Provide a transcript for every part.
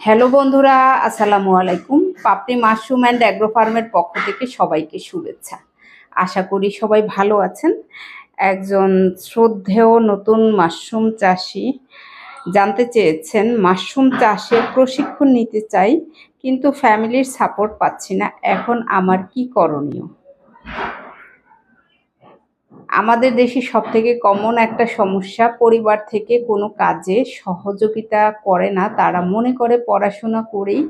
Hello বন্ধুরা, আসসালামু আলাইকুম। পাপড়ি মাশরুম অ্যান্ড অ্যাগ্রো ফার্মের পক্ষ থেকে সবাইকে শুভেচ্ছা। আশা করি সবাই ভালো আছেন। একজন শ্রদ্ধেয় নতুন মাশরুম চাষি জানতে চেয়েছেন, মাশরুম চাষে প্রশিক্ষণ নিতে চাই, কিন্তু ফ্যামিলির সাপোর্ট পাচ্ছি না, এখন আমার কি করণীয়? আমাদের দেশে সবথেকে কমন একটা সমস্যা, পরিবার থেকে কোনো কাজে সহযোগিতা করে না। তারা মনে করে পড়াশোনা করেই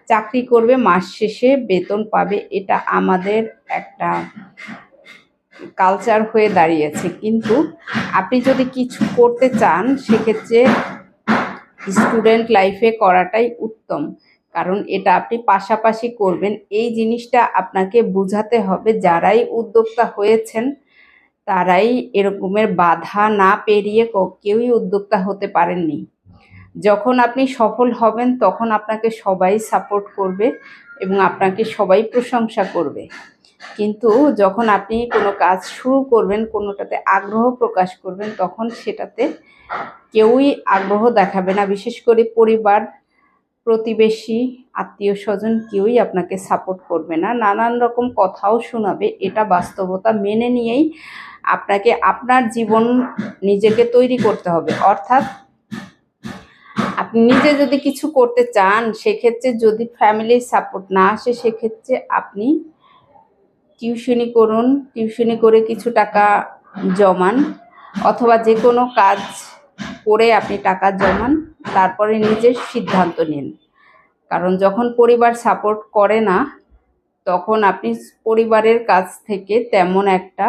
চাকরি করবে, মাস শেষে বেতন পাবে। এটা আমাদের একটা কালচার হয়ে দাঁড়িয়েছে। কিন্তু আপনি যদি কিছু করতে চান, সেক্ষেত্রে স্টুডেন্ট লাইফে করাটাই উত্তম, কারণ এটা আপনি পাশাপাশি করবেন। এই জিনিসটা আপনাকে বোঝাতে হবে। যারাই উদ্যোক্তা হয়েছেন তারাই এরকমের বাধা না পেরিয়ে কেউই উদ্যোক্তা হতে পারেননি। যখন আপনি সফল হবেন তখন আপনাকে সবাই সাপোর্ট করবে এবং আপনাকে সবাই প্রশংসা করবে। কিন্তু যখন আপনি কোনো কাজ শুরু করবেন, কোনোটাতে আগ্রহ প্রকাশ করবেন, তখন সেটাতে কেউই আগ্রহ দেখাবে না। বিশেষ করে পরিবার, প্রতিবেশী, আত্মীয় স্বজন কেউই আপনাকে সাপোর্ট করবে না, নানান রকম কথাও শোনাবে। এটা বাস্তবতা মেনে নিয়েই আপনাকে আপনার জীবন নিজেকে তৈরি করতে হবে। অর্থাৎ আপনি নিজে যদি কিছু করতে চান, সেক্ষেত্রে যদি ফ্যামিলির সাপোর্ট না আসে, সেক্ষেত্রে আপনি টিউশনি করুন, টিউশনি করে কিছু টাকা জমান, অথবা যে কোনো কাজ করে আপনি টাকা জমান, তারপরে নিজের সিদ্ধান্ত নিন। কারণ যখন পরিবার সাপোর্ট করে না, তখন আপনি পরিবারের কাছ থেকে তেমন একটা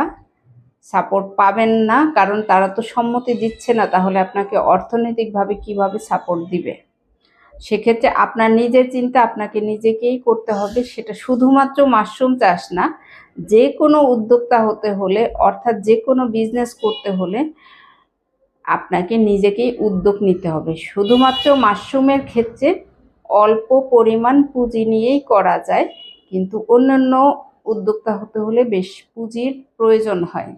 সাপোর্ট পাবেন না, কারণ তারা তো সম্মতি দিচ্ছে না। তাহলে আপনাকে অর্থনৈতিকভাবে কিভাবে সাপোর্ট দিবে? সেক্ষেত্রে আপনার নিজের চিন্তা আপনাকে নিজেকেই করতে হবে। সেটা শুধুমাত্র মাশরুম চাষ না, যে কোনো উদ্যোক্তা হতে হলে, অর্থাৎ যে কোনো বিজনেস করতে হলে আপনাকে নিজেকেই উদ্যোগ নিতে হবে। শুধুমাত্র মাশরুমের ক্ষেত্রে অল্প পরিমাণ পুঁজি নিয়েই করা যায়, কিন্তু অন্যান্য উদ্যোক্তা হতে হলে বেশ পুঁজির প্রয়োজন হয়।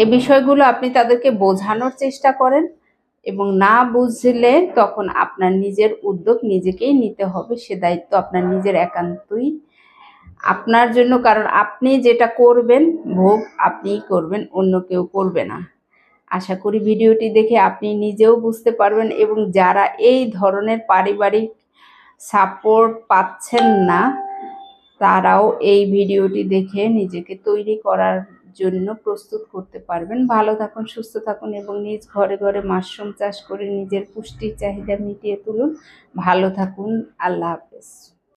এ বিষয়গুলো আপনি তাদেরকে বোঝানোর চেষ্টা করেন, এবং না বুঝলে তখন আপনার নিজের উদ্যোগ নিজেকেই নিতে হবে। সে দায়িত্ব আপনার নিজের একান্তই আপনার জন্য, কারণ আপনি যেটা করবেন ভোগ আপনিই করবেন, অন্য কেউ করবে না। আশা করি ভিডিওটি দেখে আপনি নিজেও বুঝতে পারবেন, এবং যারা এই ধরনের পারিবারিক সাপোর্ট পাচ্ছেন না, তারাও এই ভিডিওটি দেখে নিজেকে তৈরি করার জন্য প্রস্তুত করতে পারবেন। ভালো থাকুন, সুস্থ থাকুন, এবং নিজ ঘরে ঘরে মাশরুম চাষ করে নিজের পুষ্টির চাহিদা মিটিয়ে তুলুন। ভালো থাকুন। আল্লাহ হাফেজ।